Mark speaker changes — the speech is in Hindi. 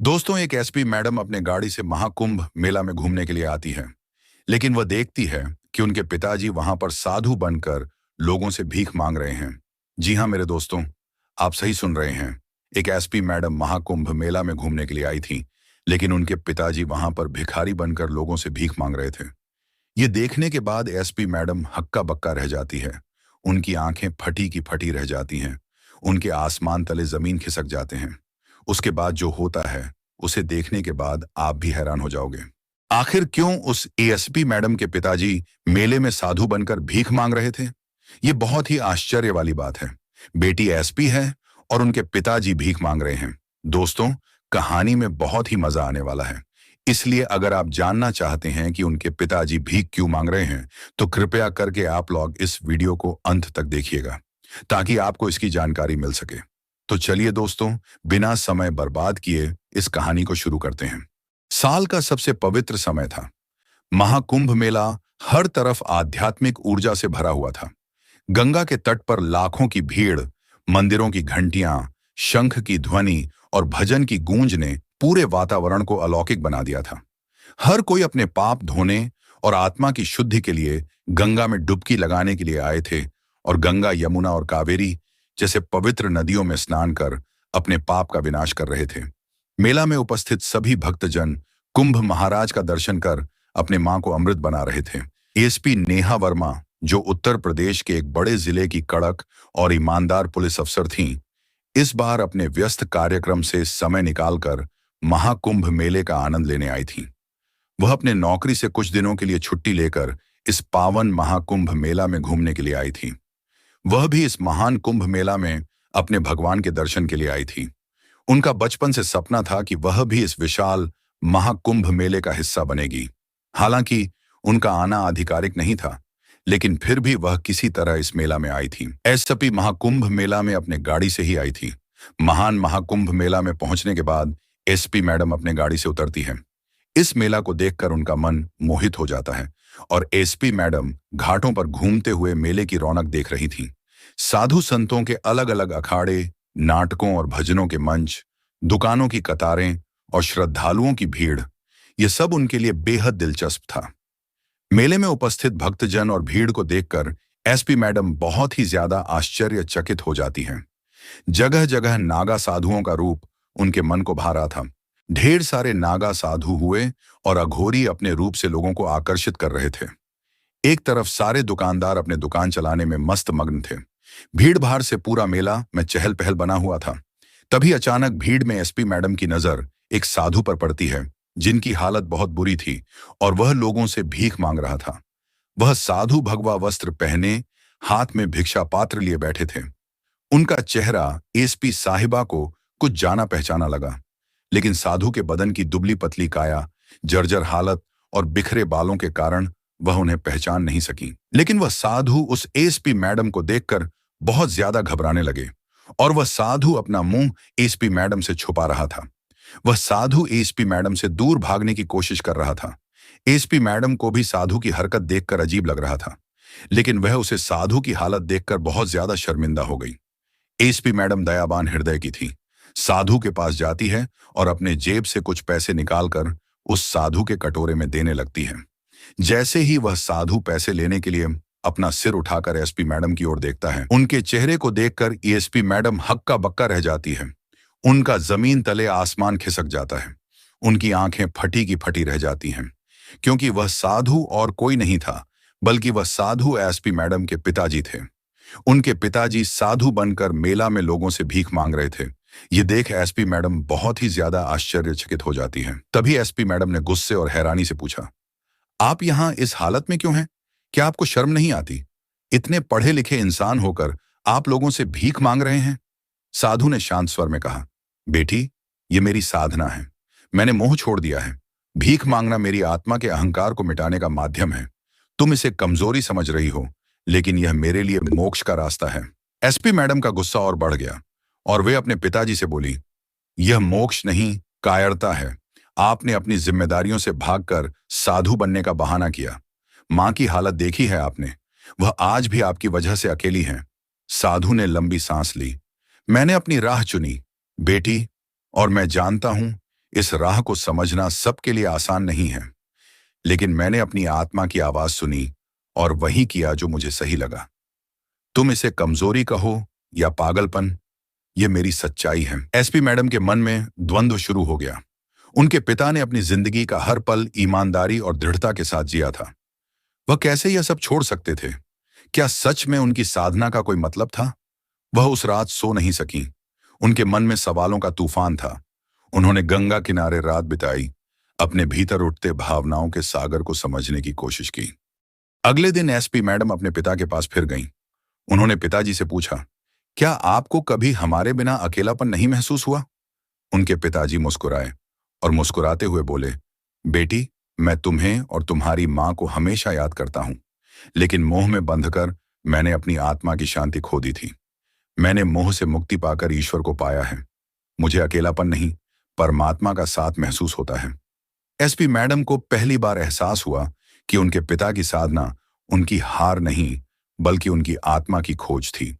Speaker 1: दोस्तों, एक एसपी मैडम अपने गाड़ी से महाकुंभ मेला में घूमने के लिए आती है। लेकिन वह देखती है कि उनके पिताजी वहां पर साधु बनकर लोगों से भीख मांग रहे हैं। जी हाँ मेरे दोस्तों, आप सही सुन रहे हैं। एक एसपी मैडम महाकुंभ मेला में घूमने के लिए आई थी, लेकिन उनके पिताजी वहां पर भिखारी बनकर लोगों से भीख मांग रहे थे। ये देखने के बाद एसपी मैडम हक्का बक्का रह जाती है। उनकी आंखें फटी की फटी रह जाती हैं। उनके आसमान तले जमीन खिसक जाते हैं। उसके बाद जो होता है, उसे देखने के बाद आप भी हैरान हो जाओगे। आखिर क्यों उस एएसपी मैडम के पिताजी मेले में साधु बनकर भीख मांग रहे थे? ये बहुत ही आश्चर्य वाली बात है। बेटी एसपी है और उनके पिताजी भीख मांग रहे हैं। दोस्तों, कहानी में बहुत ही मजा आने वाला है। इसलिए अगर आप जानना चाहते हैं कि उनके पिताजी भीख क्यों मांग रहे हैं, तो कृपया करके आप लोग इस वीडियो को अंत तक देखिएगा, ताकि आपको इसकी जानकारी मिल सके। तो चलिए दोस्तों, बिना समय बर्बाद किए इस कहानी को शुरू करते हैं। साल का सबसे पवित्र समय था। महाकुंभ मेला हर तरफ आध्यात्मिक ऊर्जा से भरा हुआ था। गंगा के तट पर लाखों की भीड़, मंदिरों की घंटियां, शंख की ध्वनि और भजन की गूंज ने पूरे वातावरण को अलौकिक बना दिया था। हर कोई अपने पाप धोने और आत्मा की शुद्धि के लिए गंगा में डुबकी लगाने के लिए आए थे और गंगा, यमुना और कावेरी जैसे पवित्र नदियों में स्नान कर अपने पाप का विनाश कर रहे थे। मेला में उपस्थित सभी भक्तजन कुंभ महाराज का दर्शन कर अपने मां को अमृत बना रहे थे। एसपी नेहा वर्मा, जो उत्तर प्रदेश के एक बड़े जिले की कड़क और ईमानदार पुलिस अफसर थीं, इस बार अपने व्यस्त कार्यक्रम से समय निकालकर महाकुंभ मेले का आनंद लेने आई थीं। वह अपने नौकरी से कुछ दिनों के लिए छुट्टी लेकर इस पावन महाकुंभ मेला में घूमने के लिए आई थी। वह भी इस महान कुंभ मेला में अपने भगवान के दर्शन के लिए आई थी। उनका बचपन से सपना था कि वह भी इस विशाल महाकुंभ मेले का हिस्सा बनेगी। हालांकि उनका आना आधिकारिक नहीं था, लेकिन फिर भी वह किसी तरह इस मेला में आई थी। एसपी महाकुंभ मेला में अपने गाड़ी से ही आई थी। महान महाकुंभ मेला में पहुंचने के बाद एसपी मैडम अपने गाड़ी से उतरती है। इस मेला को देखकर उनका मन मोहित हो जाता है और एसपी मैडम घाटों पर घूमते हुए मेले की रौनक देख रही थी। साधु संतों के अलग अलग अखाड़े, नाटकों और भजनों के मंच, दुकानों की कतारें और श्रद्धालुओं की भीड़, ये सब उनके लिए बेहद दिलचस्प था। मेले में उपस्थित भक्तजन और भीड़ को देखकर एसपी मैडम बहुत ही ज्यादा आश्चर्यचकित हो जाती हैं। जगह जगह नागा साधुओं का रूप उनके मन को भा रहा था। ढेर सारे नागा साधु हुए और अघोरी अपने रूप से लोगों को आकर्षित कर रहे थे। एक तरफ सारे दुकानदार अपने दुकान चलाने में मस्त मग्न थे। भीड़ भाड़ से पूरा मेला में चहल पहल बना हुआ था। तभी अचानक भीड़ में एसपी मैडम की नजर एक साधु पर पड़ती है, जिनकी हालत बहुत बुरी थी और वह लोगों से भीख मांग रहा था। वह साधु भगवा वस्त्र पहने, हाथ में भिक्षा पात्र लिए बैठे थे। उनका चेहरा एसपी साहिबा को कुछ जाना पहचाना लगा, लेकिन साधु के बदन की दुबली पतली काया, जर्जर हालत और बिखरे बालों के कारण वह उन्हें पहचान नहीं सकी। लेकिन वह साधु उस एसपी मैडम को देखकर बहुत ज्यादा घबराने लगे और वह साधु अपना मुंह एसपी मैडम से छुपा रहा था। वह साधु एसपी मैडम से दूर भागने की कोशिश कर रहा था। एसपी मैडम को भी साधु की हरकत देखकर अजीब लग रहा था, लेकिन वह उसे साधु की हालत देखकर बहुत ज्यादा शर्मिंदा हो गई। एसपी मैडम दयावान हृदय की थी। साधु के पास जाती है और अपने जेब से कुछ पैसे निकालकर उस साधु के कटोरे में देने लगती है। जैसे ही वह साधु पैसे लेने के लिए अपना सिर उठाकर एसपी मैडम की ओर देखता है, उनके चेहरे को देखकर एसपी मैडम हक्का बक्का रह जाती है। उनका जमीन तले आसमान खिसक जाता है। उनकी आंखें फटी की फटी रह जाती हैं, क्योंकि वह साधु और कोई नहीं था, बल्कि वह साधु एसपी मैडम के पिताजी थे। उनके पिताजी साधु बनकर मेला में लोगों से भीख मांग रहे थे। ये देख एसपी मैडम बहुत ही ज्यादा आश्चर्यचकित हो जाती हैं। तभी एसपी मैडम ने गुस्से और हैरानी से पूछा, आप यहाँ इस हालत में क्यों हैं? क्या आपको शर्म नहीं आती? इतने पढ़े लिखे इंसान होकर आप लोगों से भीख मांग रहे हैं? साधु ने शांत स्वर में कहा, बेटी, ये मेरी साधना है। मैंने मोह छोड़ दिया है। भीख मांगना मेरी आत्मा के अहंकार को मिटाने का माध्यम है। तुम इसे कमजोरी समझ रही हो, लेकिन यह मेरे लिए मोक्ष का रास्ता है। एसपी मैडम का गुस्सा और बढ़ गया और वे अपने पिताजी से बोली, यह मोक्ष नहीं, कायरता है। आपने अपनी जिम्मेदारियों से भागकर साधु बनने का बहाना किया। मां की हालत देखी है आपने, वह आज भी आपकी वजह से अकेली हैं। साधु ने लंबी सांस ली। मैंने अपनी राह चुनी बेटी, और मैं जानता हूं इस राह को समझना सबके लिए आसान नहीं है, लेकिन मैंने अपनी आत्मा की आवाज सुनी और वही किया जो मुझे सही लगा। तुम इसे कमजोरी कहो या पागलपन, यह मेरी सच्चाई है। एसपी मैडम के मन में द्वंद्व शुरू हो गया। उनके पिता ने अपनी जिंदगी का हर पल ईमानदारी और दृढ़ता के साथ जिया था। वह कैसे यह सब छोड़ सकते थे? क्या सच में उनकी साधना का कोई मतलब था? वह उस रात सो नहीं सकी। उनके मन में सवालों का तूफान था। उन्होंने गंगा किनारे रात बिताई, अपने भीतर उठते भावनाओं के सागर को समझने की कोशिश की। अगले दिन एसपी मैडम अपने पिता के पास फिर गईं। उन्होंने पिताजी से पूछा, क्या आपको कभी हमारे बिना अकेलापन नहीं महसूस हुआ? उनके पिताजी मुस्कुराए और मुस्कुराते हुए बोले, बेटी, मैं तुम्हें और तुम्हारी मां को हमेशा याद करता हूं, लेकिन मोह में बंधकर मैंने अपनी आत्मा की शांति खो दी थी। मैंने मोह से मुक्ति पाकर ईश्वर को पाया है। मुझे अकेलापन नहीं, परमात्मा का साथ महसूस होता है। एसपी मैडम को पहली बार एहसास हुआ कि उनके पिता की साधना उनकी हार नहीं, बल्कि उनकी आत्मा की खोज थी।